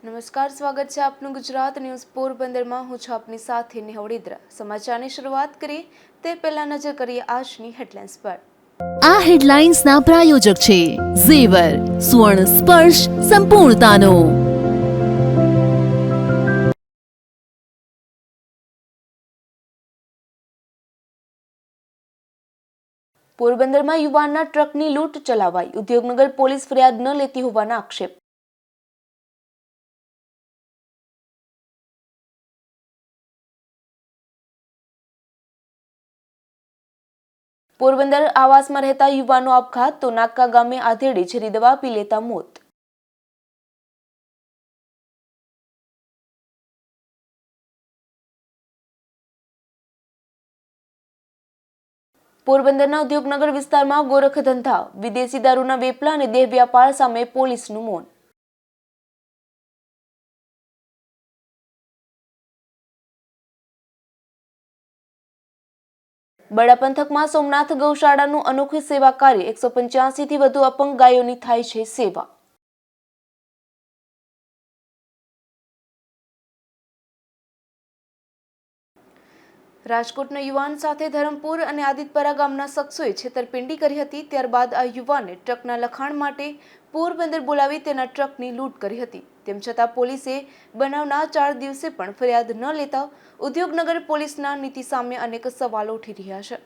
નમસ્કાર, સ્વાગત છે આપનું ગુજરાત ન્યૂઝ પોરબંદરમાં। હું છું આપની સાથે નિહવડીદ્રા। સમાચારની શરૂઆત કરીએ તે પહેલા નજર કરીએ આજની હેડલાઇન્સ પર। આ હેડલાઇન્સના પ્રાયોજક છે ઝેવર, સુવર્ણ સ્પર્શ સંપૂર્ણતાનો। પોરબંદરમાં યુવાનના ટ્રકની લૂંટ ચલાવાઈ, ઉદ્યોગનગર પોલીસ ફરિયાદ ન લેતી હોવાના આક્ષેપ। પોરબંદર આવાસમાં રહેતા યુવાનો આપઘાત, તો નાકા ગામે આધેડે ઝેરી દવા પી લેતા મોત। પોરબંદરના ઉદ્યોગનગર વિસ્તારમાં ગોરખ ધંધા, વિદેશી દારૂના વેપલા અને દેહ વ્યાપાર સામે પોલીસનું મૌન। બડા પંથકમાં સોમનાથ ગૌશાળાનું અનોખું સેવા કાર્ય, 185 થી વધુ અપંગ ગાયોની થાય છે સેવા। રાજકોટના યુવાન સાથે ધરમપુર અને આદિતપરા ગામના શખ્સોએ છેતરપિંડી કરી હતી। ત્યારબાદ આ યુવાને ટ્રકના લખાણ માટે પોરબંદર બોલાવી તેના ટ્રકની લૂંટ કરી હતી। તેમ છતાં પોલીસે બનાવના 4 દિવસે પણ ફરિયાદ ન લેતા ઉદ્યોગનગર પોલીસના નીતિ સામે અનેક સવાલો ઉઠી રહ્યા છે।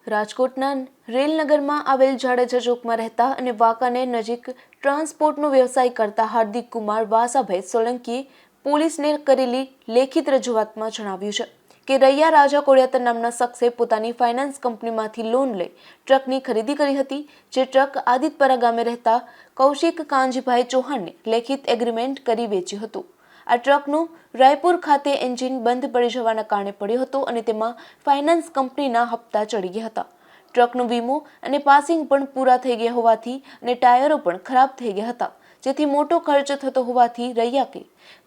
રાજકોટના રેલનગરમાં આવેલ જાડેજા ચોકમાં રહેતા અને વાંકાનેર નજીક ટ્રાન્સપોર્ટનો વ્યવસાય કરતા હાર્દિક કુમાર વાસાભાઈ સોલંકીએ પોલીસને કરેલી લેખિત રજૂઆતમાં જણાવ્યું છે કે રૈયા રાજા કોડિયાતર નામના શખ્સે પોતાની ફાઇનાન્સ કંપનીમાંથી લોન લઈ ટ્રકની ખરીદી કરી હતી, જે ટ્રક આદિતપરા ગામે રહેતા કૌશિક કાંજીભાઈ ચૌહાણને લેખિત એગ્રીમેન્ટ કરી વેચ્યું હતું। આ ટ્રકનું રાયપુર ખાતે એન્જિન બંધ પડી જવાના કારણે પડ્યો હતો અને તેમાં ફાઇનાન્સ કંપનીના હપ્તા ચડી ગયા હતા। ટ્રકનો વીમો અને પાસિંગ પણ પૂરા થઈ ગયા હોવાથી અને ટાયરો પણ ખરાબ થઈ ગયા હતા, જેથી મોટો ખર્ચ થતો હોવાથી રૈયા કે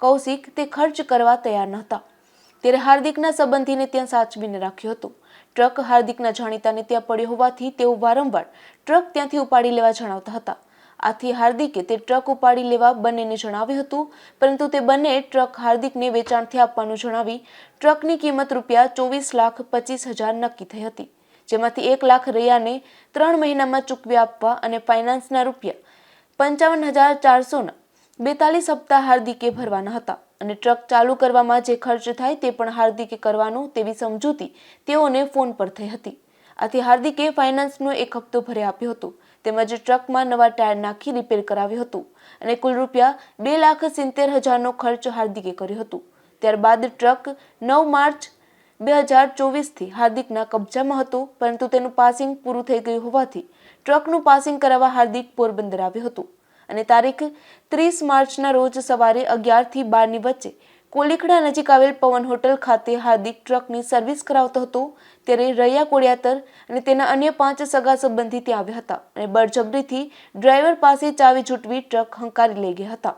કૌશિક તે ખર્ચ કરવા તૈયાર ન હતા। ત્યારે હાર્દિકના સંબંધીને ત્યાં સાચવીને રાખ્યો હતો। ટ્રક હાર્દિકના જાણીતાને ત્યાં પડ્યો હોવાથી તેઓ વારંવાર ટ્રક ત્યાંથી ઉપાડી લેવા જણાવતા હતા। આથી હાર્દિકે તે ટ્રક ઉપાડી લેવા બંનેને જણાવ્યું હતું, પરંતુ તે બંને ટ્રક હાર્દિકને વેચાણથી આપવાનું જણાવી ટ્રકની કિંમત ₹24,25,000 નક્કી થઈ હતી, જેમાંથી 1 લાખ રૈયાને 3 મહિનામાં ચૂકવી આપવા અને ફાઇનાન્સના ₹55,400ના 42 હપ્તા હાર્દિકે ભરવાના હતા અને ટ્રક ચાલુ કરવામાં જે ખર્ચ થાય તે પણ હાર્દિકે કરવાનો તેવી સમજૂતી તેઓને ફોન પર થઈ હતી। આથી હાર્દિકે ફાઇનાન્સનો 1 હપ્તો ભરી આપ્યો હતો, તેમજ ટ્રકમાં નવા ટાયર નાખી રિપેર કરાવ્યું હતું અને કુલ ₹2,70,000નો ખર્ચ હાર્દિકે કર્યો હતો। ત્યારબાદ ટ્રક 9 માર્ચ 2024થી હાર્દિકના કબજામાં હતો, પરંતુ તેનું પાસિંગ પૂરું થઈ ગયું હોવાથી ટ્રકનું પાસિંગ કરાવવા હાર્દિક પોરબંદર આવ્યો હતો અને તારીખ 30 માર્ચના રોજ સવારે 11 થી 12 ની વચ્ચે કોલીખડા નજીક આવેલ પવન હોટલ ખાતે હાર્દિક ટ્રકની સર્વિસ કરાવતો હતો। ત્યારે રૈયા કોડિયાતર અને તેના અન્ય 5 સગા સંબંધી ત્યાં આવ્યા હતા અને બળજબરીથી ડ્રાઈવર પાસે ચાવી ઝૂંટવી ટ્રક હંકારી લઈ ગયા હતા।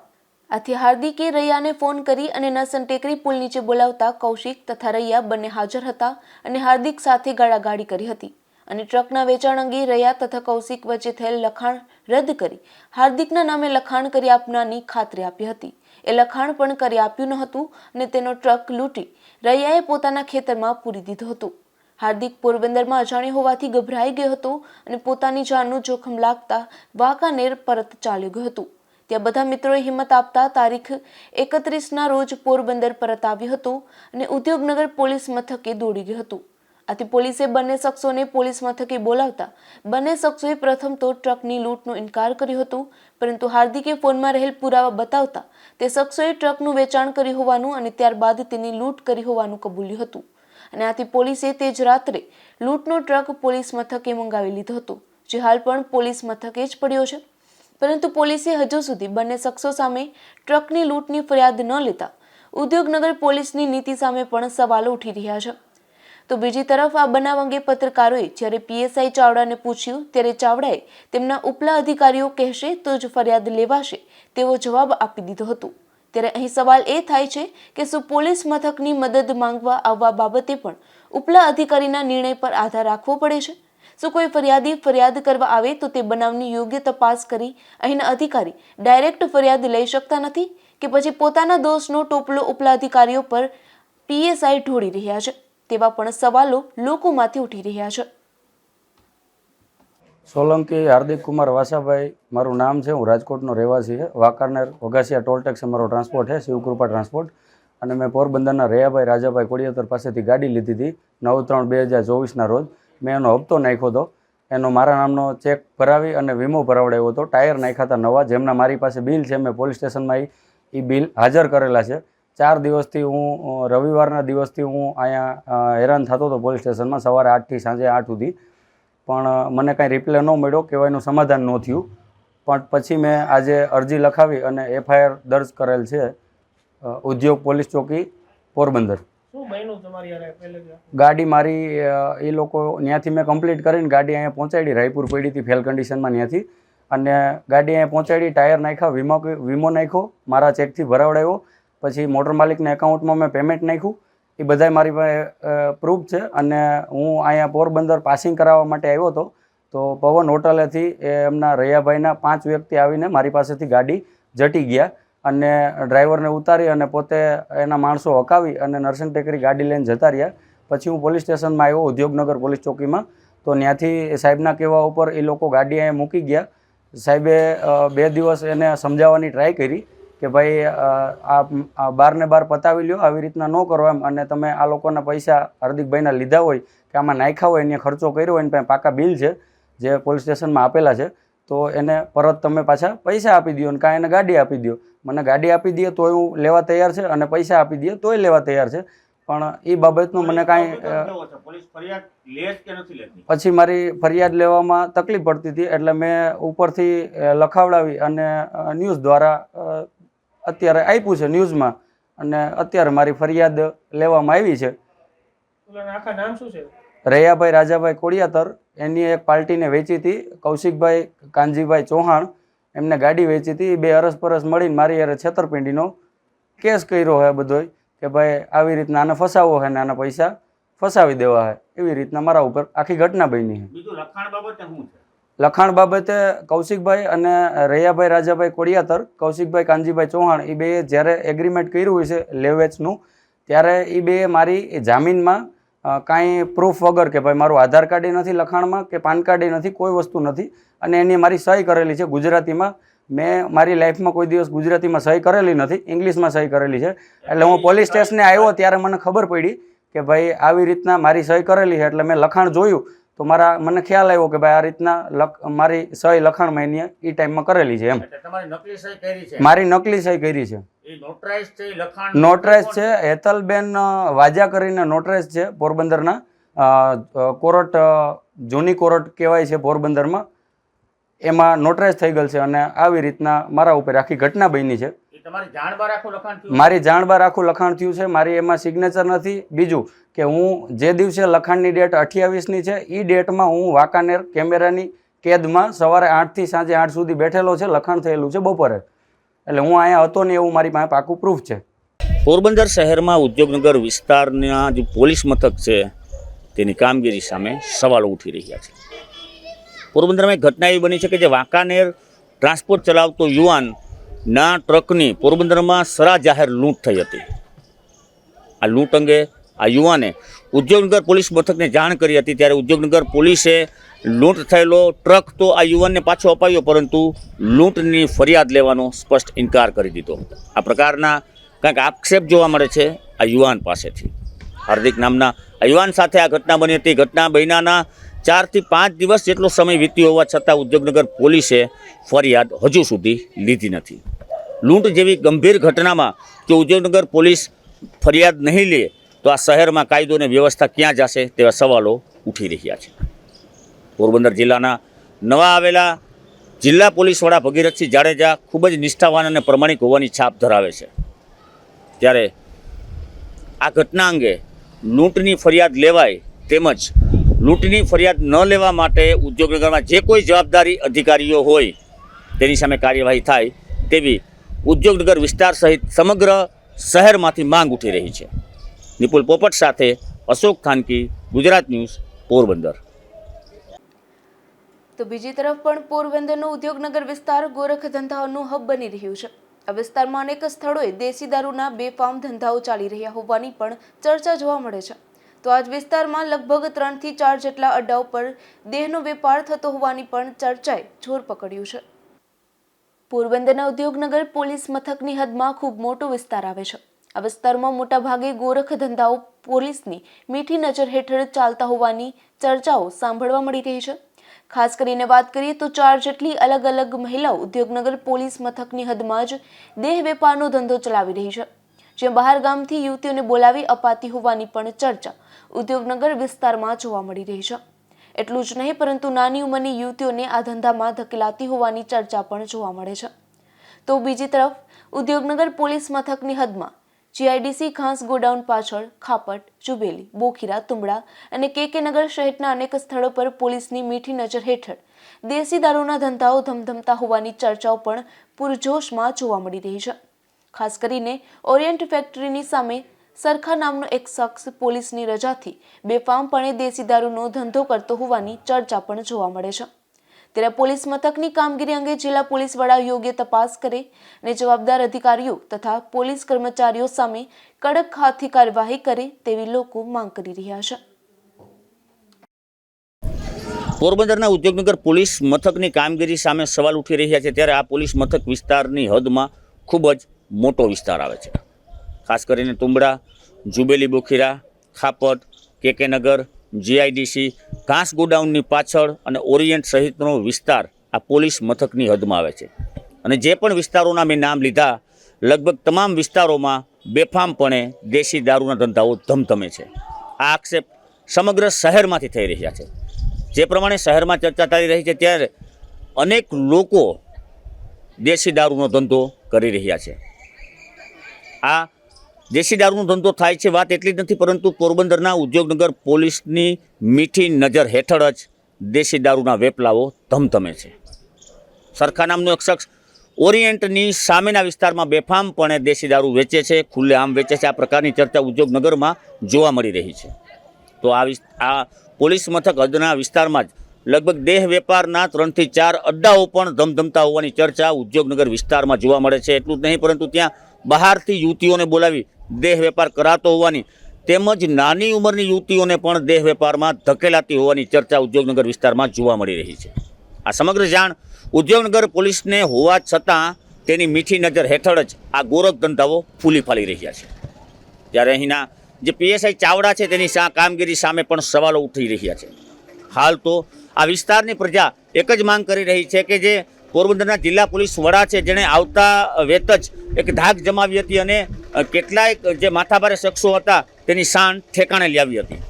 આથી હાર્દિકે રૈયાને ફોન કરી અને નસન ટેકરી પુલ નીચે બોલાવતા કૌશિક તથા રૈયા બંને હાજર હતા અને હાર્દિક સાથે ગાળાગાળી કરી હતી અને ટ્રકના વેચાણ અંગે રૈયા તથા કૌશિક વચ્ચે થયેલ લખાણ રદ કરી હાર્દિકના નામે લખાણ કરી આપનારની ખાતરી આપી હતી। એ લખાણ પણ કરી આપ્યું ન હતું અને તેનો ટ્રક લૂંટી રૈયાએ પોતાના ખેતરમાં પૂરી દીધો હતો। હાર્દિક પોરબંદરમાં અજાણ્યો હોવાથી ગભરાઈ ગયો હતો અને પોતાની જાનનું જોખમ લાગતા વાંકાનેર પરત ચાલ્યો ગયો હતો। ત્યાં બધા મિત્રોએ હિંમત આપતા તારીખ 31ના રોજ પોરબંદર પરત આવ્યો હતો અને ઉદ્યોગનગર પોલીસ મથકે દોડી ગયો હતો। આથી પોલીસે બંને શખ્સોને પોલીસ મથકે બોલાવતા બંને શખ્સોએ પ્રથમ તો ટ્રકની લૂંટનો ઇનકાર કર્યો હતો, પરંતુ હાર્દિકે ફોનમાં રહેલ પુરાવા બતાવતા તે શખ્સોએ ટ્રકનું વેચાણ કર્યું હોવાનું અને ત્યારબાદ તેની લૂંટ કરી હોવાનું કબૂલ્યું હતું અને આથી પોલીસે તે જ રાત્રે લૂંટનો ટ્રક પોલીસ મથકે મંગાવી લીધો હતો, જે હાલ પણ પોલીસ મથકે જ પડ્યો છે। પરંતુ પોલીસે હજુ સુધી બંને શખ્સો સામે ટ્રકની લૂંટની ફરિયાદ ન લેતા ઉદ્યોગનગર પોલીસની નીતિ સામે પણ સવાલો ઉઠી રહ્યા છે। તો બીજી તરફ આ બનાવ અંગે પત્રકારોએ જ્યારે પીએસઆઈ ચાવડાને પૂછ્યું ત્યારે ચાવડાએ તેમના ઉપલા અધિકારીઓ કહેશે તો જ ફરિયાદ લેવાશે તેવો જવાબ આપી દીધો હતો। ત્યારે અહીં સવાલ એ થાય છે કે શું પોલીસ મથકની મદદ માંગવા આવવા બાબતે પણ ઉપલા અધિકારીના નિર્ણય પર આધાર રાખવો પડે છે? શું કોઈ ફરિયાદી ફરિયાદ કરવા આવે તો તે બનાવની યોગ્ય તપાસ કરી અહીંના અધિકારી ડાયરેક્ટ ફરિયાદ લઈ શકતા નથી કે પછી પોતાના દોષનો ટોપલો ઉપલા અધિકારીઓ પર પીએસઆઈ ઢોળી રહ્યા છે? તેવા પણ સવાલો લોકોમાંથી ઉઠી રહ્યા છે. સોલંકી હાર્દિક કુમાર વાસાભાઈ મારું નામ છે. હું રાજકોટનો રહેવાસી છે. વાંકાનેર વઘાસિયા ટોલ ટેક્સ મારો ટ્રાન્સપોર્ટ છે, શિવકૃપા ટ્રાન્સપોર્ટ. અને મેં પોરબંદરના રૈયાભાઈ રાજાભાઈ કોડિયાતર પાસેથી ગાડી લીધી હતી 9/3/2024ના રોજ. મેં એનો હપ્તો નાખ્યો હતો. એનો મારા નામનો ચેક ભરાવી અને વીમો ભરાવડાવ્યો હતો. ટાયર નાખ્યા હતા નવા, જેમના મારી પાસે બિલ છે. મેં પોલીસ સ્ટેશનમાં એ બિલ હાજર કરેલા છે. 4 દિવસથી હું રવિવારના દિવસથી હું અહીંયા હેરાન થતો હતો પોલીસ સ્ટેશનમાં, સવારે 8થી સાંજે 8 સુધી. પણ મને કાંઈ રિપ્લાય ન મળ્યો, કહેવાયનું સમાધાન ન થયું. પણ પછી મેં આજે અરજી લખાવી અને એફઆઈઆર દર્જ કરેલ છે ઉદ્યોગ પોલીસ ચોકી પોરબંદર. ગાડી મારી એ લોકો ત્યાંથી મેં કમ્પ્લીટ કરીને ગાડી અહીંયા પહોંચાડી. રાયપુર પડી હતી ફેલ કન્ડિશનમાં ત્યાંથી, અને ગાડી અહીંયા પહોંચાડી. ટાયર નાખ્યા, વીમો નાખ્યો, મારા ચેકથી ભરાવડાવ્યો. પછી મોટર માલિકના એકાઉન્ટમાં મેં પેમેન્ટ નાખ્યું. એ બધાય મારી પાસે પ્રૂફ છે. અને હું અહીંયા પોરબંદર પાસિંગ કરાવવા માટે આવ્યો હતો, તો પવન હોટલેથી એમના રૈયાભાઈના 5 વ્યક્તિ આવીને મારી પાસેથી ગાડી જટી ગયા અને ડ્રાઈવરને ઉતારી અને પોતે એના માણસો હકાવી અને નરસિંહ ટેકરી ગાડી લઈને જતા રહ્યા. પછી હું પોલીસ સ્ટેશનમાં આવ્યો, ઉદ્યોગનગર પોલીસ ચોકીમાં. તો ત્યાંથી સાહેબના કહેવા ઉપર એ લોકો ગાડી અહીંયા મૂકી ગયા. સાહેબે 2 દિવસ એને સમજાવવાની ટ્રાય કરી કે ભાઈ આ બારને બાર પતાવી લ્યો, આવી રીતના ન કરો એમ. અને તમે આ લોકોના પૈસા હાર્દિકભાઈના લીધા હોય કે આમાં નાખ્યા હોય, એને ખર્ચો કર્યો હોય, એની પાસે પાકા બિલ છે જે પોલીસ સ્ટેશનમાં આપેલા છે, તો એને પરત તમે પાછા પૈસા આપી દો અને કાંઈ એને ગાડી આપી દો. મને ગાડી આપી દે તોય હું લેવા તૈયાર છે, અને પૈસા આપી દે તોય લેવા તૈયાર છે. પણ એ બાબતનું મને કાંઈ પછી મારી ફરિયાદ લેવામાં તકલીફ પડતી હતી. એટલે મેં ઉપરથી લખાવડાવી અને ન્યૂઝ દ્વારા અત્યારે આપ્યું છે ન્યૂઝમાં, અને અત્યારે મારી ફરિયાદ લેવામાં આવી છે. રૈયાભાઈ રાજાભાઈ કોડિયાતર, એની એક પાર્ટીને વેચી હતી, કૌશિકભાઈ કાનજીભાઈ ચૌહાણ, એમને ગાડી વેચી હતી. 2 અરસપરસ મળીને મારી યારે છેતરપિંડીનો કેસ કર્યો હોય બધોય કે ભાઈ આવી રીતના આને ફસાવો છે ને આના પૈસા ફસાવી દેવા છે. એવી રીતના મારા ઉપર આખી ઘટના બની છે. લખાણ બાબતે કૌશિકભાઈ અને રૈયાભાઈ રાજાભાઈ કોડિયાતર, કૌશિકભાઈ કાનજીભાઈ ચૌહાણ, એ બે જ્યારે એગ્રીમેન્ટ કર્યું હોય છે લેવેચનું, ત્યારે એ બે મારી જામીનમાં કાંઈ પ્રૂફ વગર કે ભાઈ મારું આધાર કાર્ડ નથી લખાણમાં કે પાન કાર્ડ નથી, કોઈ વસ્તુ નથી, અને એની મારી સહી કરેલી છે ગુજરાતીમાં. મેં મારી લાઈફમાં કોઈ દિવસ ગુજરાતીમાં સહી કરેલી નથી, ઇંગ્લિશમાં સહી કરેલી છે. એટલે હું પોલીસ સ્ટેશને આવ્યો ત્યારે મને ખબર પડી કે ભાઈ આવી રીતના મારી સહી કરેલી છે. એટલે મેં લખાણ જોયું તો મને ખ્યાલ આવ્યો કે ભાઈ આ રીતના મારી સહી લખાણમાં એની એ ટાઈમમાં કરેલી છે એમ. મારી નકલી સહી કરી છે. નોટરાઇઝ છે. હેતલબેન વાજા કરીને નોટરાઇઝ છે પોરબંદરના કોર્ટ, જૂની કોર્ટ કહેવાય છે પોરબંદરમાં, એમાં નોટરાઇઝ થઈ ગયેલ છે. અને આવી રીતના મારા ઉપર આખી ઘટના બની છે. મારી જાણ બહાર આખું લખાણ થયું છે. મારી એમાં સિગ્નેચર નથી. બીજું કે હું જે દિવસે લખાણની ડેટ 28ની છે, એ ડેટમાં હું વાંકાનેર કેમેરાની કેદમાં સવારે 8થી સાંજે 8 સુધી બેઠેલો છે. લખાણ થયેલું છે બપોરે. એટલે હું અહીંયા હતો ને એવું મારી પાસે પાકું પ્રૂફ છે. પોરબંદર શહેરમાં ઉદ્યોગનગર વિસ્તારના જે પોલીસ મથક છે તેની કામગીરી સામે સવાલો ઉઠી રહ્યા છે. પોરબંદરમાં એક ઘટના એવી બની છે કે જે વાંકાનેર ટ્રાન્સપોર્ટ ચલાવતો યુવાનના ટ્રકની પોરબંદરમાં સરા જાહેર લૂંટ થઈ હતી. આ લૂંટ અંગે આ યુવાને ઉદ્યોગનગર પોલીસ મથકને જાણ કરી હતી. ત્યારે ઉદ્યોગનગર પોલીસે લૂંટ થયેલો ટ્રક તો આ યુવાનને પાછો અપાયો, પરંતુ લૂંટની ફરિયાદ લેવાનો સ્પષ્ટ ઇનકાર કરી દીધો. આ પ્રકારના કંઈક આક્ષેપ જોવા મળે છે આ યુવાન પાસેથી. હાર્દિક નામના આ યુવાન સાથે આ ઘટના બની હતી. ઘટના બન્યાના 4 થી 5 દિવસ જેટલો સમય વીત્યો હોવા છતાં ઉદ્યોગનગર પોલીસે ફરિયાદ હજુ સુધી લીધી નથી. લૂંટ જેવી ગંભીર ઘટનામાં જો ઉદ્યોગનગર પોલીસ ફરિયાદ નહીં લે તો આ શહેરમાં કાયદો અને વ્યવસ્થા ક્યાં જશે તેવા સવાલો ઉઠી રહ્યા છે. પોરબંદર જિલ્લાના નવા આવેલા જિલ્લા પોલીસ વડા ભગીરથસિંહ જાડેજા ખૂબ જ નિષ્ઠાવાન અને પ્રમાણિક હોવાની છાપ ધરાવે છે. ત્યારે આ ઘટના અંગે લૂંટની ફરિયાદ લેવાય તેમજ લૂંટની ફરિયાદ ન લેવા માટે ઉદ્યોગનગરમાં જે કોઈ જવાબદારી અધિકારીઓ હોય તેની સામે કાર્યવાહી થાય તેવી ઉદ્યોગનગર વિસ્તાર સહિત સમગ્ર શહેરમાંથી માંગ ઉઠી રહી છે. નિપુલ પોપટ સાથે અશોક થાનકી, ગુજરાત ન્યૂઝ, પોરબંદર. તો બીજી તરફ પણ પોરબંદરનો ઉદ્યોગનગર વિસ્તાર ગોરખ ધંધાઓનું હબ બની રહ્યું છે. આ વિસ્તારમાં અનેક સ્થળોએ દેશી દારૂના બેફામ ધંધાઓ ચાલી રહ્યા હોવાની પણ ચર્ચા જોવા મળે છે. તો આજ વિસ્તારમાં લગભગ 3 થી 4 જેટલા અડ્ડાઓ પર દેહનો વેપાર થતો હોવાની પણ ચર્ચાએ જોર પકડ્યું છે. પોરબંદરના ઉદ્યોગનગર પોલીસ મથકની હદમાં ખૂબ મોટો વિસ્તાર આવે છે. આ વિસ્તારમાં મોટાભાગે ગોરખ ધંધાઓ પોલીસની મીઠી નજર હેઠળ ચાલતા હોવાની ચર્ચાઓ સાંભળવા મળી રહી છે. ખાસ કરીને વાત કરીએ તો 4 જેટલી અલગ અલગ મહિલાઓ ઉદ્યોગનગર પોલીસ મથકની હદમાં જ દેહ વેપારનો ધંધો ચલાવી રહી છે, જ્યાં બહાર ગામથી યુવતીઓને બોલાવી અપાતી હોવાની પણ ચર્ચા ઉદ્યોગનગર વિસ્તારમાં જોવા મળી રહી છે. એટલું જ નહીં પરંતુ નાની ઉંમરની યુવતીઓને આ ધંધામાં ધકેલાતી હોવાની ચર્ચા પણ જોવા મળે છે. તો બીજી તરફ ઉદ્યોગનગર પોલીસ મથકની હદમાં જીઆઈડીસી ઘાસ ગોડાઉન પાછળ ખાપટ, જુબેલી, બોખીરા, તુંબડા અને કેકે નગર સહિતના અનેક સ્થળો પર પોલીસની મીઠી નજર હેઠળ દેશી દારૂના ધંધાઓ ધમધમતા હોવાની ચર્ચાઓ પણ પૂરજોશમાં જોવા મળી રહી છે. ખાસ કરીને ઓરિયન્ટ ફેક્ટરીની સામે સરખા નામનો એક શખ્સ પોલીસની રજાથી બેફામપણે દેશી દારૂનો ધંધો કરતો હોવાની ચર્ચા પણ જોવા મળે છે. ત્યારે પોલીસ મથકની કામગીરી અંગે જિલ્લા પોલીસ વડા યોગ્ય તપાસ કરે અને જવાબદાર અધિકારીઓ તથા પોલીસ કર્મચારીઓ સામે કડક હાથથી કાર્યવાહી કરે તેવી લોકો માંગ કરી રહ્યા છે. પોરબંદરના ઉદ્યોગનગર પોલીસ મથકની કામગીરી સામે સવાલ ઉઠી રહ્યા છે. ત્યારે આ પોલીસ મથક વિસ્તારની હદમાં ખૂબ જ મોટો વિસ્તાર આવે છે. ખાસ કરીને તુંબડા, જુબેલી, બોખીરા, ખાપટ, કેકે નગર, જીઆઈડીસી, ઘાસ ગોડાઉનની પાછળ અને ઓરિયન્ટ સહિતનો વિસ્તાર આ પોલીસ મથકની હદમાં આવે છે. અને જે પણ વિસ્તારોના મેં નામ લીધા, લગભગ તમામ વિસ્તારોમાં બેફામપણે દેશી દારૂના ધંધાઓ ધમધમે છે. આ આક્ષેપ સમગ્ર શહેરમાંથી થઈ રહ્યા છે. જે પ્રમાણે શહેરમાં ચર્ચા ચાલી રહી છે ત્યારે અનેક લોકો દેશી દારૂનો ધંધો કરી રહ્યા છે. આ દેશી દારૂનો ધંધો થાય છે વાત એટલી જ નથી, પરંતુ પોરબંદરના ઉદ્યોગનગર પોલીસની મીઠી નજર હેઠળ જ દેશી દારૂના વેપલાઓ ધમધમે છે. સરખા નામનો એક શખ્સ ઓરિયન્ટની સામેના વિસ્તારમાં બેફામપણે દેશી દારૂ વેચે છે, ખુલ્લેઆમ વેચે છે. આ પ્રકારની ચર્ચા ઉદ્યોગનગરમાં જોવા મળી રહી છે. તો આ પોલીસ મથક હદના વિસ્તારમાં જ લગભગ દેહ વેપારના 3 થી 4 અડ્ડાઓ પણ ધમધમતા હોવાની ચર્ચા ઉદ્યોગનગર વિસ્તારમાં જોવા મળે છે. એટલું જ નહીં પરંતુ ત્યાં બહારથી યુવતીઓને બોલાવી દેહ વેપાર કરાતો હોવાની તેમજ નાની ઉંમરની યુવતીઓને પણ દેહ વેપારમાં ધકેલાતી હોવાની ચર્ચા ઉદ્યોગનગર વિસ્તારમાં જોવા મળી રહી છે. આ સમગ્ર જાણ ઉદ્યોગનગર પોલીસને હોવા છતાં તેની મીઠી નજર હેઠળ જ આ ગોરખ ધંધાઓ ફૂલી ફાલી રહ્યા છે. ત્યારે અહીંના જે પીએસઆઈ ચાવડા છે તેની કામગીરી સામે પણ સવાલો ઉઠી રહ્યા છે. હાલ તો આ વિસ્તારની પ્રજા એક જ માંગ કરી રહી છે કે જે પોરબંદરના જિલ્લા પોલીસ વડા છે, જેણે આવતા વેત જ એક ધાક જમાવી હતી અને કેટલાય જે માથાભારે શખ્સો હતા તેની શાન ઠેકાણે લાવી હતી.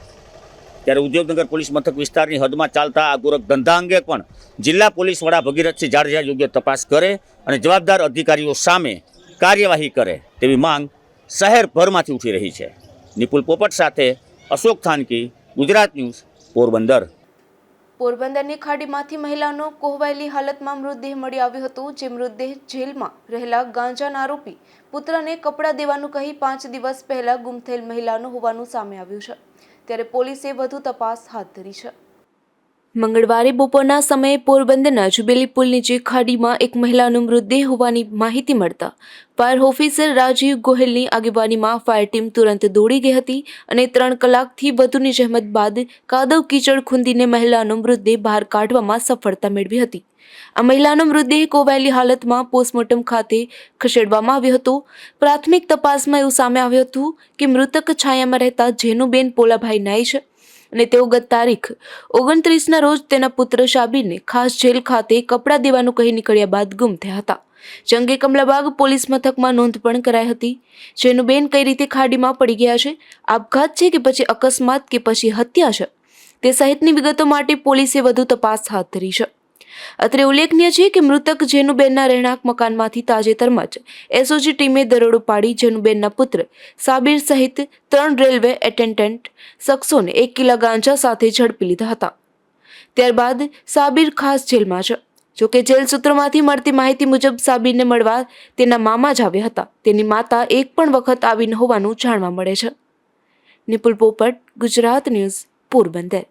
ત્યારે ઉદ્યોગનગર પોલીસ મથક વિસ્તારની હદમાં ચાલતા આ ગોરખ ધંધા અંગે પણ જિલ્લા પોલીસ વડા ભગીરથસિંહ જાડેજા યોગ્ય તપાસ કરે અને જવાબદાર અધિકારીઓ સામે કાર્યવાહી કરે તેવી માંગ શહેરભરમાંથી ઉઠી રહી છે. નિપુલ પોપટ સાથે અશોક થાનકી, ગુજરાત ન્યૂઝ, પોરબંદર. પોરબંદરની ખાડીમાંથી મહિલાનો કોહવાયેલી હાલતમાં મૃતદેહ મળી આવ્યો હતો. જે મૃતદેહ જેલમાં રહેલા ગાંજાના આરોપી પુત્રને કપડાં દેવાનું કહી 5 દિવસ પહેલા ગુમ થયેલ મહિલાનો હોવાનું સામે આવ્યું છે. ત્યારે પોલીસે વધુ તપાસ હાથ ધરી છે. મંગળવારે બપોરના સમયે પોરબંદરના જુબેલી પુલ નીચે ખાડીમાં એક મહિલાનો મૃતદેહ હોવાની માહિતી મળતા ફાયર ઓફિસર રાજીવ ગોહિલની આગેવાનીમાં ફાયર ટીમ તુરંત દોડી ગઈ હતી અને 3 કલાકથી વધુની જહેમત બાદ કાદવ કીચડ ખૂંદીને મહિલાનો મૃતદેહ બહાર કાઢવામાં સફળતા મેળવી હતી. આ મહિલાનો મૃતદેહ કોહવાયેલી હાલતમાં પોસ્ટમોર્ટમ ખાતે ખસેડવામાં આવ્યો હતો. પ્રાથમિક તપાસમાં એવું સામે આવ્યું હતું કે મૃતક છાયામાં રહેતા જેનુબેન પોલાભાઈ નાઈ છે અને તેઓ ગત તારીખ 29ના રોજ તેના પુત્ર શાબીરને ખાસ જેલ ખાતે કપડાં દેવાનું કહી નીકળ્યા બાદ ગુમ થયા હતા. જે અંગે કમલાબાગ પોલીસ મથકમાં નોંધ પણ કરાઈ હતી. જેનુબેન કઈ રીતે ખાડીમાં પડી ગયા છે, આપઘાત છે કે પછી અકસ્માત કે પછી હત્યા છે, તે સહિતની વિગતો માટે પોલીસે વધુ તપાસ હાથ ધરી છે. અત્રે ઉલ્લેખનીય છે કે મૃતક જેનુબેનના રહેણાંક મકાનમાંથી તાજેતરમાં જ એસઓજી ટીમે દરોડો પાડી જેનુબેનના પુત્ર સાબીર સહિત 3 રેલવે એટેન્ડન્ટ શખ્સોને 1 કિલો ગાંજા સાથે ઝડપી લીધા હતા. ત્યારબાદ સાબીર ખાસ જેલમાં છે. જોકે જેલ સૂત્રોમાંથી મળતી માહિતી મુજબ સાબીરને મળવા તેના મામા જ આવ્યા હતા. તેની માતા એક પણ વખત આવી ન હોવાનું જાણવા મળે છે. નિપુલ પોપટ, ગુજરાત ન્યૂઝ, પોરબંદર.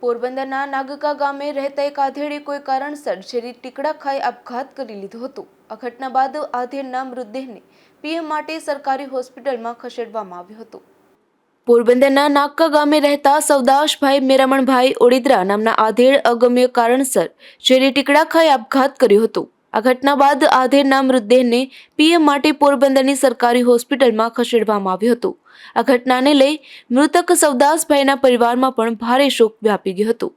પોરબંદરના નાગકા ગામે રહેતા એક આધેડે કોઈ કારણસર ઝેરી ટીકડા ખાઈ આપઘાત કરી લીધો હતો. આ ઘટના બાદ આધેડના મૃતદેહને પીએમ માટે સરકારી હોસ્પિટલમાં ખસેડવામાં આવ્યો હતો. પોરબંદરના નાગકા ગામે રહેતા સવદાશભાઈ મેરામણભાઈ ઓડિદ્રા નામના આધેડ અગમ્ય કારણસર ઝેરી ટીકડા ખાઈ આપઘાત કર્યો હતો. આ ઘટના બાદ આધેડના મૃતદેહને પીએમ માટે પોરબંદરની સરકારી હોસ્પિટલમાં ખસેડવામાં આવ્યો હતો. આ ઘટનાને લઈ મૃતક સવદાસભાઈના પરિવારમાં પણ ભારે શોક વ્યાપી ગયો હતો.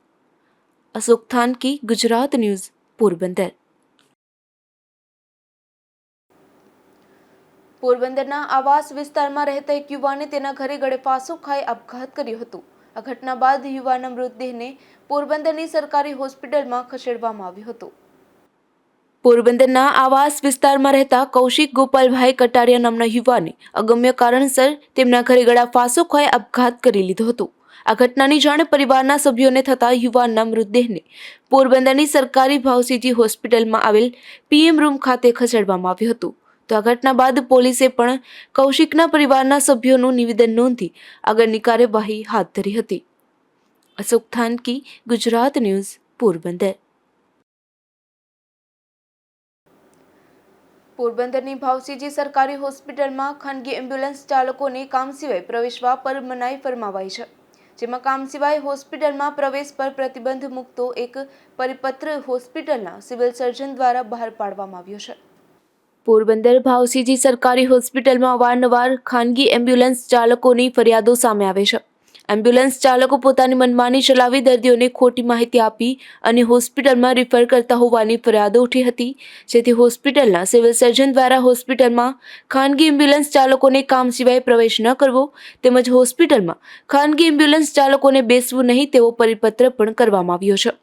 અશોક થાનકી, ગુજરાત ન્યૂઝ, પોરબંદર. પોરબંદરના આવાસ વિસ્તારમાં રહેતા એક યુવાને તેના ઘરે ગળે ફાંસો ખાઈ આપઘાત કર્યો હતો. આ ઘટના બાદ યુવાનના મૃતદેહને પોરબંદરની સરકારી હોસ્પિટલમાં ખસેડવામાં આવ્યો હતો. પોરબંદરના આવાસ વિસ્તારમાં રહેતા કૌશિક ગોપાલભાઈ કટારિયા નામના યુવાને અગમ્ય કારણસર તેમના ઘરે ગળા ફાંસો ખાઈ આપઘાત કરી લીધો હતો. આ ઘટનાની જાણ પરિવારના સભ્યોને થતા યુવાનના મૃતદેહને પોરબંદરની સરકારી ભાવસીજી હોસ્પિટલમાં આવેલ પીએમ રૂમ ખાતે ખસેડવામાં આવ્યું હતું. તો આ ઘટના બાદ પોલીસે પણ કૌશિકના પરિવારના સભ્યોનું નિવેદન નોંધી આગળની કાર્યવાહી હાથ ધરી હતી. અશોક થાનકી, ગુજરાત ન્યૂઝ, પોરબંદર. પોરબંદરની ભાવસીજી સરકારી હોસ્પિટલમાં ખાનગી એમ્બ્યુલન્સ ચાલકોને કામ સિવાય પ્રવેશવા પર મનાઈ ફરમાવાઈ છે. જેમાં કામ સિવાય હોસ્પિટલમાં પ્રવેશ પર પ્રતિબંધ મૂકતો એક પરિપત્ર હોસ્પિટલના સિવિલ સર્જન દ્વારા બહાર પાડવામાં આવ્યો છે. પોરબંદર ભાવસીજી સરકારી હોસ્પિટલમાં અવારનવાર ખાનગી એમ્બ્યુલન્સ ચાલકોની ફરિયાદો સામે આવે છે. એમ્બ્યુલન્સ ચાલકો પોતાની મનમાની ચલાવી દર્દીઓને ખોટી માહિતી આપી અને હોસ્પિટલમાં રિફર કરતા હોવાની ફરિયાદો ઉઠી હતી. જેથી હોસ્પિટલના સિવિલ સર્જન દ્વારા હોસ્પિટલમાં ખાનગી એમ્બ્યુલન્સ ચાલકોને કામ સિવાય પ્રવેશ ન કરવો તેમજ હોસ્પિટલમાં ખાનગી એમ્બ્યુલન્સ ચાલકોને બેસવું નહીં તેવો પરિપત્ર પણ કરવામાં આવ્યો છે.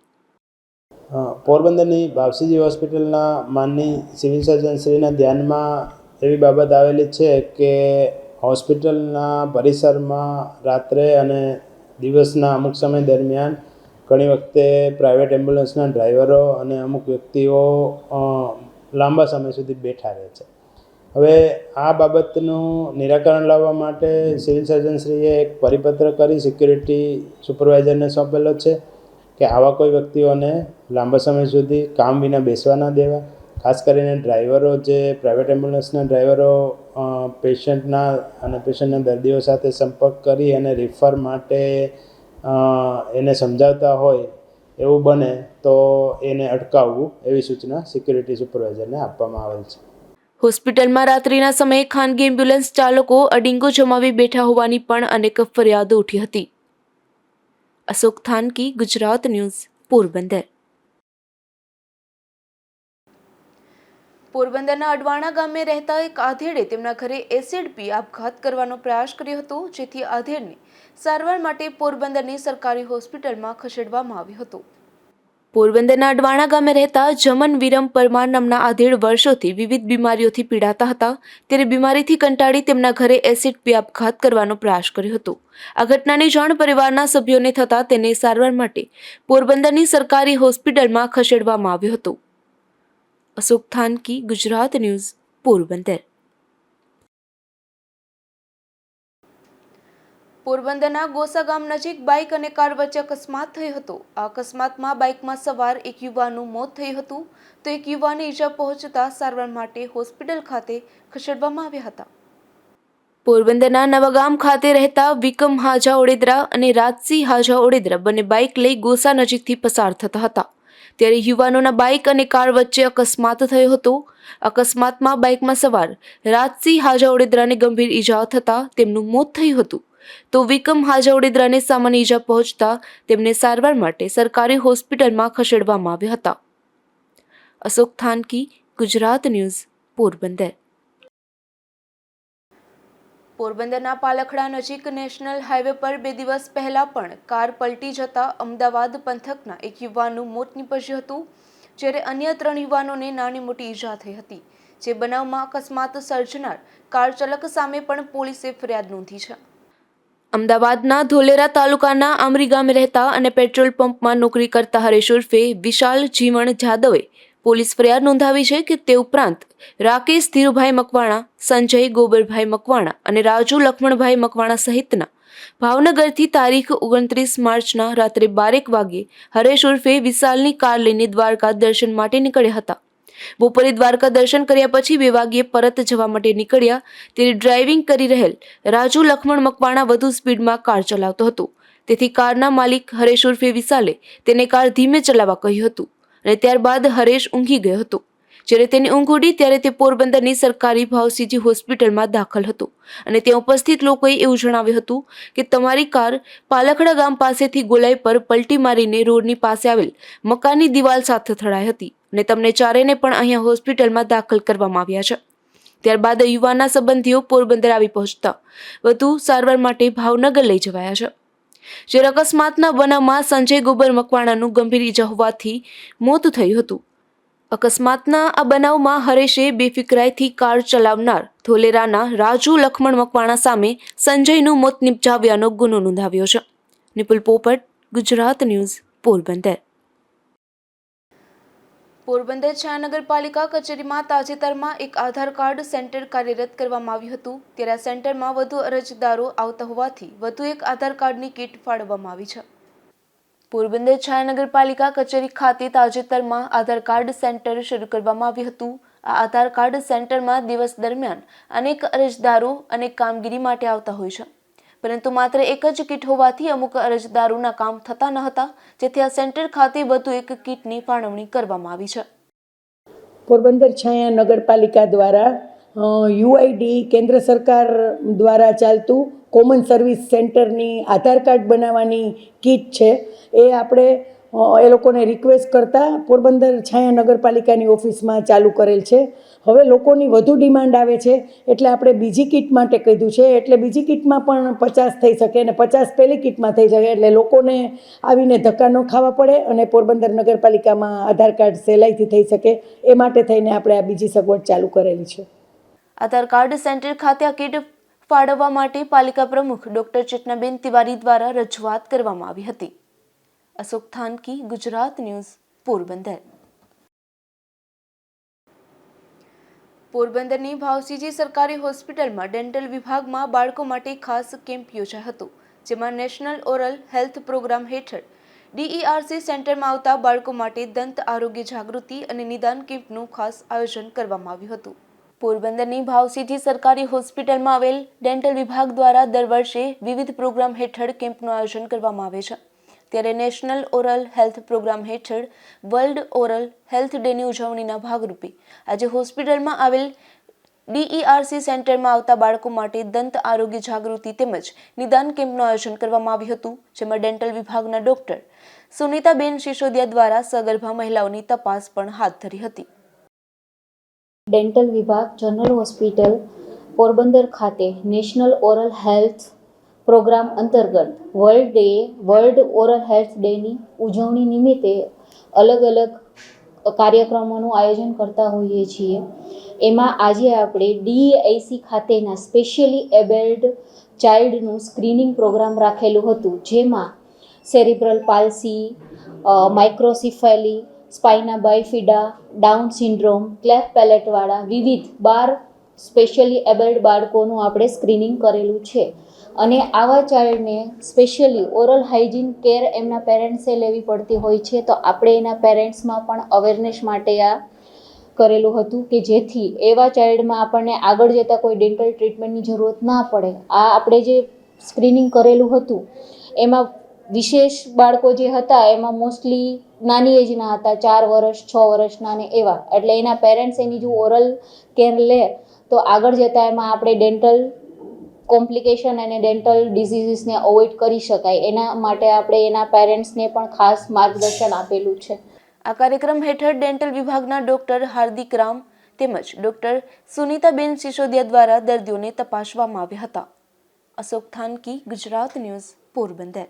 પોરબંદરની ભાવસીજી હોસ્પિટલના માનની સિવિલ સર્જનશ્રીના ધ્યાનમાં એવી બાબત આવેલી છે કે હોસ્પિટલના પરિસરમાં રાત્રે અને દિવસના અમુક સમય દરમિયાન ઘણી વખતે પ્રાઇવેટ એમ્બ્યુલન્સના ડ્રાઈવરો અને અમુક વ્યક્તિઓ લાંબા સમય સુધી બેઠા રહે છે. હવે આ બાબતનું નિરાકરણ લાવવા માટે સિવિલ સર્જનશ્રીએ એક પરિપત્ર કરી સિક્યુરિટી સુપરવાઇઝરને સોંપેલો છે કે આવા કોઈ વ્યક્તિઓને લાંબા સમય સુધી કામ વિના બેસવા ના દેવા. ખાસ કરીને ડ્રાઈવરો જે પ્રાઇવેટ એમ્બ્યુલન્સના ડ્રાઈવરો પેશન્ટના અને પેશન્ટના દર્દીઓ સાથે સંપર્ક કરી અને રિફર માટે એને સમજાવતા હોય એવું બને તો એને અટકાવવું એવી સૂચના સિક્યુરિટી સુપરવાઇઝરને આપવામાં આવેલ છે. હોસ્પિટલમાં રાત્રિના સમયે ખાનગી એમ્બ્યુલન્સ ચાલકો અડીંગો જમાવી બેઠા હોવાની પણ અનેક ફરિયાદો ઉઠી હતી. અશોક થાનકી, ગુજરાત ન્યૂઝ, પોરબંદર. પોરબંદરના અડવાણા ગામે રહેતા એક આધેડે તેમના ઘરે એસિડ પી આપઘાત કરવાનો પ્રયાસ કર્યો હતો. જેથી આધેડને સારવાર માટે પોરબંદરની સરકારી હોસ્પિટલમાં ખસેડવામાં આવ્યો હતો. પોરબંદરના અડવાણા ગામે રહેતા જમન વિરમ પરમાર નામના આધેડ વર્ષોથી વિવિધ બીમારીઓથી પીડાતા હતા. ત્યારે બીમારીથી કંટાળી તેમના ઘરે એસિડ પી આપઘાત કરવાનો પ્રયાસ કર્યો હતો. આ ઘટનાની જાણ પરિવારના સભ્યોને થતા તેને સારવાર માટે પોરબંદરની સરકારી હોસ્પિટલમાં ખસેડવામાં આવ્યો હતો. અશોક થાનકી, ગુજરાત ન્યૂઝ, પોરબંદર. પોરબંદરના ગોસા ગામ નજીક બાઇક અને કાર વચ્ચે અકસ્માત થયો હતો. આ અકસ્માતમાં બાઇકમાં સવાર એક યુવાનનું મોત થયું હતું તો એક યુવાનને ઈજા પહોંચતા સારવાર માટે હોસ્પિટલ ખાતે ખસેડવામાં આવ્યા હતા. પોરબંદરના નવાગામ ખાતે રહેતા વિકમ હાજા ઓડેદરા અને રાજસિંહ હાજા ઓડેદરા બંને બાઇક લઈ ગોસા નજીકથી પસાર થતા હતા. ત્યારે યુવાનોના બાઇક અને કાર વચ્ચે અકસ્માત થયો હતો. અકસ્માતમાં બાઇકમાં સવાર રાજસિંહ હાજા ઓડેદરાને ગંભીર ઈજા થતા તેમનું મોત થયું હતું. તો વિકમ હાજા ઓડેદરાને સામાન્ય ઈજા પહોંચતા તેમને સારવાર માટે સરકારી હોસ્પિટલમાં ખસેડવામાં આવ્યા હતા. અશોક થાનકી, ગુજરાત ન્યૂઝ, પોરબંદર. પોરબંદરના પાલખડા નજીક નેશનલ હાઈવે પર 2 દિવસ પહેલા પણ કાર પલટી જતા અમદાવાદ પંથકના એક યુવાનનું મોત નીપજ્યું હતું. જ્યારે અન્ય 3 યુવાનોને નાની મોટી ઈજા થઈ હતી. જે બનાવમાં અકસ્માત સર્જનાર કાર ચાલક સામે પણ પોલીસે ફરિયાદ નોંધી છે. અમદાવાદના ધોલેરા તાલુકાના આમરી ગામે રહેતા અને પેટ્રોલ પંપમાં નોકરી કરતા હરેશ ઉર્ફે વિશાલ જીવણ જાદવે પોલીસ ફરિયાદ નોંધાવી છે કે તે ઉપરાંત રાકેશ ધીરુભાઈ મકવાણા, સંજય ગોબરભાઈ મકવાણા અને રાજુ લક્ષ્મણભાઈ મકવાણા સહિતના ભાવનગરથી તારીખ 29 માર્ચના રાત્રે 12 વાગે હરેશ ઉર્ફે વિશાલની કાર લઈને દ્વારકા દર્શન માટે નીકળ્યા હતા. બપોરે દ્વારકા દર્શન કર્યા પછી 2 વાગ્યે પરત જવા માટે નીકળ્યા ત્યારે ડ્રાઇવિંગ કરી રહેલ રાજુ લક્ષ્મણ મકવાણા વધુ સ્પીડમાં કાર ચલાવતો હતો. તેથી કારના માલિક હરેશ ઉર્ફે વિશાલે તેને કાર ધીમે ચલાવવા કહ્યું હતું અને ત્યારબાદ હરેશ ઊંઘી ગયો હતો. જ્યારે તેની ઊંઘ ઉડી ત્યારે તે પોરબંદરની સરકારી ભાવસીજી હોસ્પિટલમાં દાખલ હતો અને ત્યાં ઉપસ્થિત લોકોએ એવું જણાવ્યું હતું કે તમારી કાર પાલખડા ગામ પાસેથી ગોલાઈ પર પલટી મારીને રોડની પાસે આવેલ મકાનની દિવાલ સાથે અથડાઈ હતી અને તમને ચારેયને પણ અહીંયા હોસ્પિટલમાં દાખલ કરવામાં આવ્યા છે. ત્યારબાદ યુવાનના સંબંધીઓ પોરબંદર આવી પહોંચતા વધુ સારવાર માટે ભાવનગર લઈ જવાયા છે. જ્યારે અકસ્માતના બનાવમાં સંજય ગોબર મકવાણાનું ગંભીર ઈજા હોવાથી મોત થયું હતું. અકસ્માતના આ બનાવમાં હરેશે બેફિકરાઈથી કાર ચલાવનાર ધોલેરાના રાજુ લક્ષ્મણ મકવાણા સામે સંજયનું મોત નિપજાવ્યાનો ગુનો નોંધાવ્યો છે. નિપુલ પોપટ, ગુજરાત ન્યૂઝ, પોરબંદર. પોરબંદર નગરપાલિકા કચેરીમાં તાજેતરમાં એક આધાર કાર્ડ સેન્ટર કાર્યરત કરવામાં આવ્યું હતું. ત્યારે આ સેન્ટરમાં વધુ અરજદારો આવતા હોવાથી વધુ એક આધાર કાર્ડની કીટ ફાળવવામાં આવી છે. પોરબંદર નગરપાલિકા કચેરી ખાતે તાજેતરમાં આધાર કાર્ડ સેન્ટર શરૂ કરવામાં આવ્યું હતું. આ આધાર કાર્ડ સેન્ટરમાં દિવસ દરમિયાન અનેક અરજદારો અનેક કામગીરી માટે આવતા હોય છે, પરંતુ માત્ર એક જ કીટ હોવાથી અમુક અરજદારોના કામ થતા ન હતા, જેથી આ સેન્ટર ખાતે વધુ એક કીટની ફાળવણી કરવામાં આવી છે. પોરબંદર છાયા નગરપાલિકા દ્વારા યુઆઈડી કેન્દ્ર સરકાર દ્વારા ચાલતું કોમન સર્વિસ સેન્ટરની આધાર કાર્ડ બનાવવાની કીટ છે. એ આપણે એ લોકોને રિક્વેસ્ટ કરતાં પોરબંદર છાયા નગરપાલિકાની ઓફિસમાં ચાલુ કરેલ છે. હવે લોકોની વધુ ડિમાન્ડ આવે છે એટલે આપણે બીજી કીટ માટે કીધું છે. એટલે બીજી કીટમાં પણ 50 થઈ શકે અને 50 પહેલી કીટમાં થઈ શકે, એટલે લોકોને આવીને ધક્કા ન ખાવા પડે અને પોરબંદર નગરપાલિકામાં આધાર કાર્ડ સહેલાઈથી થઈ શકે એ માટે થઈને આપણે આ બીજી સગવડ ચાલુ કરેલી છે. આધાર કાર્ડ સેન્ટર ખાતે આ કીટ ફાળવવા માટે પાલિકા પ્રમુખ ડોક્ટર ચેતનાબેન તિવારી દ્વારા રજૂઆત કરવામાં આવી હતી. અશોક થાનકી, ગુજરાત ન્યૂઝ, પોરબંદર. પોરબંદરની ભાવસીજી સરકારી હોસ્પિટલમાં ડેન્ટલ વિભાગમાં બાળકો માટે ખાસ કેમ્પ યોજાયો હતો, જેમાં નેશનલ ઓરલ હેલ્થ પ્રોગ્રામ હેઠળ DERC સેન્ટરમાં આવતા બાળકો માટે દંત આરોગ્ય જાગૃતિ અને નિદાન કેમ્પનું ખાસ આયોજન કરવામાં આવ્યું હતું. પોરબંદરની ભાવસીજી સરકારી હોસ્પિટલમાં આવેલ ડેન્ટલ વિભાગ દ્વારા દર વર્ષે વિવિધ પ્રોગ્રામ હેઠળ કેમ્પનું આયોજન કરવામાં આવે છે. ત્યારે નેશનલ ઓરલ હેલ્થ પ્રોગ્રામ હેઠળ વર્લ્ડ ઓરલ હેલ્થ ડેની ઉજવણીના ભાગરૂપે આજે હોસ્પિટલમાં આવેલ DERC સેન્ટરમાં આવતા બાળકો માટે દંત આરોગ્ય જાગૃતિ તેમજ નિદાન કેમ્પનું આયોજન કરવામાં આવ્યું હતું, જેમાં ડેન્ટલ વિભાગના ડોક્ટર સુનીતાબેન સિસોદિયા દ્વારા સગર્ભા મહિલાઓની તપાસ પણ હાથ ધરી હતી. ડેન્ટલ વિભાગ જનરલ હોસ્પિટલ પોરબંદર ખાતે નેશનલ ઓરલ હેલ્થ પ્રોગ્રામ અંતર્ગત વર્લ્ડ ઓરલ હેલ્થ ડેની ઉજવણી નિમિત્તે અલગ અલગ કાર્યક્રમોનું આયોજન કરતા હોઈએ છીએ. એમાં આજે આપણે DEIC ખાતેના સ્પેશિયલી એબલ્ડ ચાઇલ્ડનું સ્ક્રીનિંગ પ્રોગ્રામ રાખેલું હતું, જેમાં cerebral palsy, microcephaly, spina bifida, Down syndrome, cleft પેલેટવાળા વિવિધ 12 સ્પેશિયલી એબલ્ડ બાળકોનું આપણે સ્ક્રીનિંગ કરેલું છે. અને આવા ચાઇલ્ડને સ્પેશિયલી ઓરલ હાઇજીન કેર એમના પેરેન્ટ્સે લેવી પડતી હોય છે, તો આપણે એના પેરેન્ટ્સમાં પણ અવેરનેસ માટે આ કરેલું હતું કે જેથી એવા ચાઇલ્ડમાં આપણને આગળ જતાં કોઈ ડેન્ટલ ટ્રીટમેન્ટની જરૂરત ના પડે. આ આપણે જે સ્ક્રીનિંગ કરેલું હતું એમાં વિશેષ બાળકો જે હતા એમાં મોસ્ટલી નાની એજના હતા, 4 વર્ષ 6 વર્ષના ને એવા, એટલે એના પેરેન્ટ્સ એની જો ઓરલ કેર લે તો આગળ જતાં એમાં આપણે ડેન્ટલ કોમ્પ્લિકેશન અને ડેન્ટલ ડિઝીઝીસને અવોઇડ કરી શકાય. એના માટે આપણે એના પેરેન્ટ્સને પણ ખાસ માર્ગદર્શન આપેલું છે. આ કાર્યક્રમ હેઠળ ડેન્ટલ વિભાગના ડોક્ટર હાર્દિક રામ તેમજ ડોક્ટર સુનીતાબેન સિસોદિયા દ્વારા દર્દીઓને તપાસવામાં આવ્યા હતા. અશોક થાનકી, ગુજરાત ન્યૂઝ, પોરબંદર.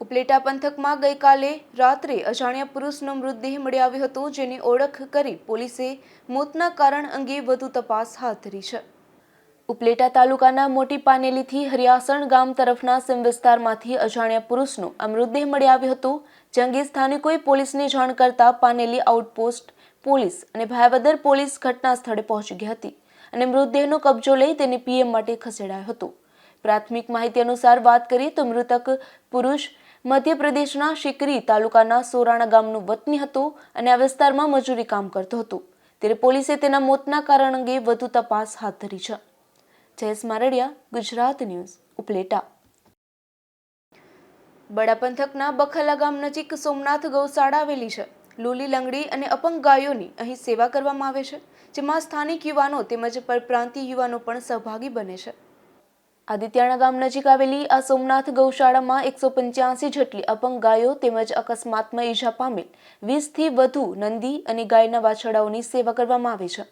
ઉપલેટા પંથકમાં ગઈકાલે રાત્રે અજાણ્યા પુરુષનો મૃતદેહ મળી આવ્યો હતો, જેની ઓળખ કરી પોલીસે મોતના કારણ અંગે વધુ તપાસ હાથ ધરી છે. ઉપલેટા તાલુકાના મોટી પાનેલીથી હરિયાસણ ગામ તરફના સીમ વિસ્તારમાંથી અજાણ્યા પુરુષનો આ મૃતદેહ મળી આવ્યો હતો, જે અંગે સ્થાનિકોએ પોલીસને જાણ કરતા પાનેલી આઉટપોસ્ટ પોલીસ અને ભાયાવદર પોલીસ ઘટના સ્થળે પહોંચી ગઈ હતી અને મૃતદેહનો કબજો લઈ તેને પીએમ માટે ખસેડાયો હતો. પ્રાથમિક માહિતી અનુસાર વાત કરીએ તો મૃતક પુરુષ મધ્યપ્રદેશના શિકરી તાલુકાના સોરાણા ગામનો વતની હતો અને આ વિસ્તારમાં મજૂરી કામ કરતો હતો. ત્યારે પોલીસે તેના મોતના કારણ અંગે વધુ તપાસ હાથ ધરી છે. જયેશ મારડિયા, ગુજરાત ન્યૂઝ, ઉપલેટા. બડા પંથકના બખલા ગામ નજીક સોમનાથ ગૌશાળા આવેલી છે. લૂલી, લંગડી અને અપંગ ગાયોની અહીં સેવા કરવામાં આવે છે, જેમાં સ્થાનિક યુવાનો તેમજ પરપ્રાંતીય યુવાનો પણ સહભાગી બને છે. આદિત્યાણા ગામ નજીક આવેલી આ સોમનાથ ગૌશાળામાં 185 જેટલી અપંગ ગાયો તેમજ અકસ્માતમાં ઈજા પામેલ 20થી વધુ નંદી અને ગાયના વાછરડાઓની સેવા કરવામાં આવે છે.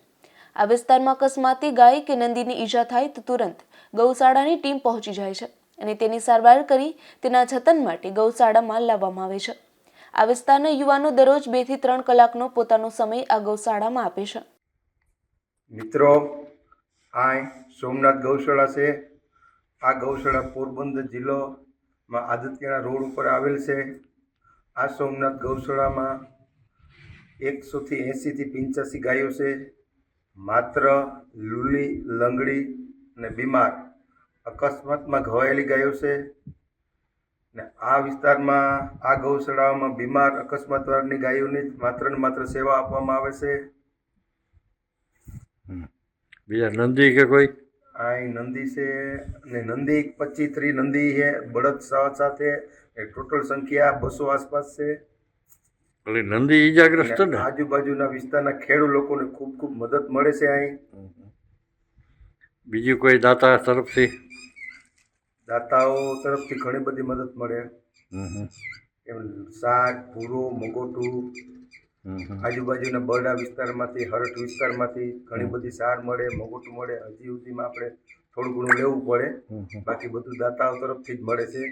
આ વિસ્તારમાં અકસ્માતે ગાય કે નંદીની ઈજા થાય તો તુરંત ગૌશાળાની ટીમ પહોંચી જાય છે અને તેની સારવાર કરી તેના જતન માટે ગૌશાળામાં લાવવામાં આવે છે. આ વિસ્તારના યુવાનો દરરોજ 2 થી 3 કલાકનો પોતાનો સમય આ ગૌશાળામાં આપે છે. મિત્રો, આ સોમનાથ ગૌશાળા છે. આ ગૌશાળા પોરબંદર જિલ્લોમાં આદિત્યના રોડ ઉપર આવેલ છે. આ સોમનાથ ગૌશાળામાં 180 થી 85 ગાયો છે. માત્ર લૂલી, લંગડી અને બીમાર અકસ્માતમાં ઘવાયેલી ગાયો છે. ને આ વિસ્તારમાં આ ગૌશાળામાં બીમાર અકસ્માતવાળાની ગાયોની માત્ર ને માત્ર સેવા આપવામાં આવે છે. બીજા નંદી કે કોઈ આ નંદી છે અને નંદી 25-30 નંદી છે બળદ સાથે. ટોટલ સંખ્યા 200 આસપાસ છે. પેલી નંદી ઈજાગ્રસ્ત ને આજુબાજુના વિસ્તારના ખેડૂત લોકોને ખૂબ ખૂબ મદદ મળે છે. અહીં બીજું કોઈ દાતા તરફથી દાતાઓ તરફથી ઘણી બધી મદદ મળે. એમ શાક, ભૂરો, મગોટું, આજુબાજુના બરડા વિસ્તારમાંથી, હરટ વિસ્તારમાંથી ઘણી બધી સાર મળે, મગોટું મળે. હજી સુધીમાં આપણે થોડું ઘણું લેવું પડે, બાકી બધું દાતાઓ તરફથી જ મળે છે.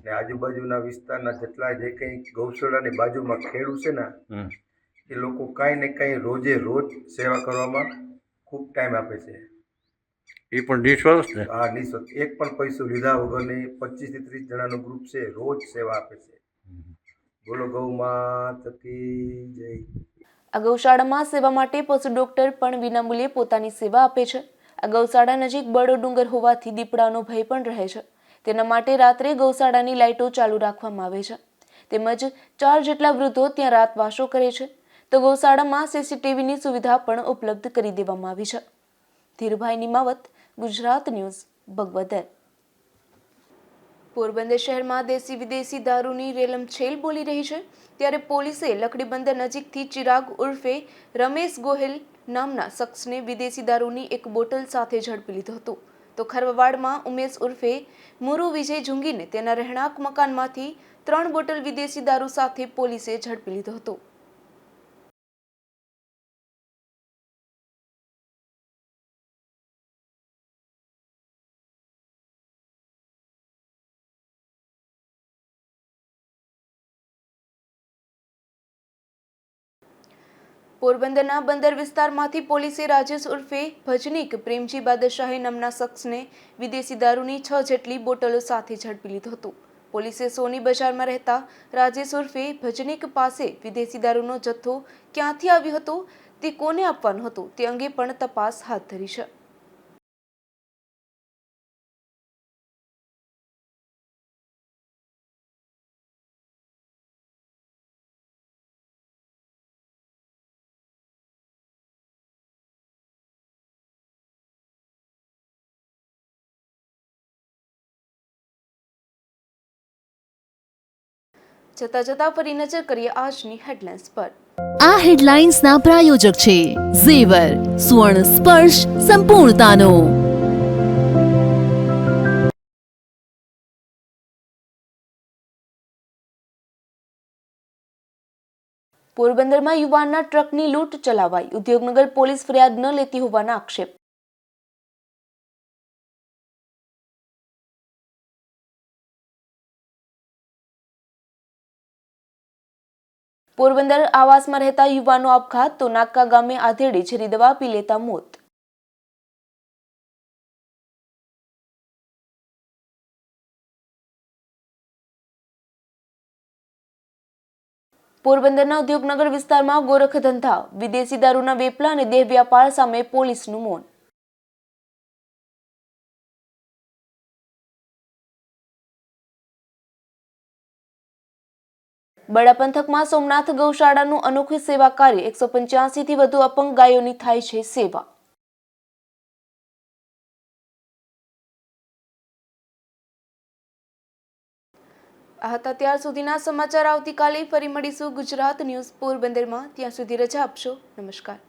ને આજુબાજુના વિસ્તારના જેટલા જે કંઈ ગૌશાળાની બાજુમાં ખેડૂત છે ને એ લોકો કાંઈ ને કાંઈ રોજે રોજ સેવા કરવામાં ખૂબ ટાઈમ આપે છે. એ પણ નિઃસ્વાર્થ ને આ નિઃસ્વાર્થ એક પણ પૈસો લીધા વગરની 25 થી 30 જણાનું ગ્રુપ છે, રોજ સેવા આપે છે. બોલો ગૌ માતા કી જય. આ ગૌશાળામાં સેવા માટે પશુ ડોક્ટર પણ વિનામૂલ્યે પોતાની સેવા આપે છે. આ ગૌશાળા નજીક બડો ડુંગર હોવાથી દીપડાનો ભય પણ રહે છે. તેના માટે રાત્રે ગૌશાળાની લાઇટો ચાલુ રાખવામાં આવે છે. તેમજ 4 જેટલા વૃદ્ધો ત્યાં રાતવાસો કરે છે. તો ગૌશાળામાં સીસીટીવીની સુવિધા પણ ઉપલબ્ધ કરી દેવામાં આવી છે. ધીરુભાઈ નિમાવત, ગુજરાત ન્યૂઝ, બગવદર. પોરબંદર શહેરમાં દેશી વિદેશી દારૂની રેલમછેલ બોલી રહી છે. ત્યારે પોલીસે લકડીબંદર નજીકથી ચિરાગ ઉર્ફે રમેશ ગોહિલ નામના શખ્સને વિદેશી દારૂની એક બોટલ સાથે ઝડપી લીધો હતો. તો ખરવાડમાં ઉમેશ ઉર્ફે મુરુ વિજય ઝુંગીને તેના રહેણાંક મકાનમાંથી 3 બોટલ વિદેશી દારૂ સાથે પોલીસે ઝડપી લીધો હતો. પોરબંદરના બંદર વિસ્તારમાંથી પોલીસે રાજેશ ઉર્ફે ભજનીક પ્રેમજી બાદશાહી નામના શખ્સને વિદેશી દારૂની 6 જેટલી બોટલો સાથે ઝડપી લીધો હતો. પોલીસે સોની બજારમાં રહેતા રાજેશ ઉર્ફે ભજનીક પાસે વિદેશી દારૂનો જથ્થો ક્યાંથી આવ્યો હતો, તે કોને આપવાનો હતો તે અંગે પણ તપાસ હાથ ધરી છે. જતા જતા ફરી નજર કરીએ આજની હેડલાઇન્સ પર. આ હેડલાઇન્સના પ્રાયોજક છે ઝેવર, સ્વર્ણ સ્પર્શ સંપૂર્ણતાનો. પોરબંદરમાં યુવાનના ટ્રકની લૂંટ ચલાવાઈ. ઉદ્યોગનગર પોલીસ ફરિયાદ ન લેતી હોવાના આક્ષેપ. પોરબંદર આવાસમાં રહેતા યુવાનો આપઘાત, તો નાકા ગામે આધેડે ઝેરી દવા પી લેતા મોત. પોરબંદરના ઉદ્યોગનગર વિસ્તારમાં ગોરખ ધંધા, વિદેશી દારૂના વેપલા અને દેહ વ્યાપાર સામે પોલીસનું મૌન. બડા પંથકમાં સોમનાથ ગૌશાળાનું અનોખું સેવા કાર્ય 185થી વધુ અપંગ ગાયોની થાય છે સેવા. આ હતા ત્યાર સુધીના સમાચાર. આવતીકાલે ફરી મળીશું ગુજરાત ન્યૂઝ પોરબંદરમાં. ત્યાં સુધી રજા આપશો. નમસ્કાર.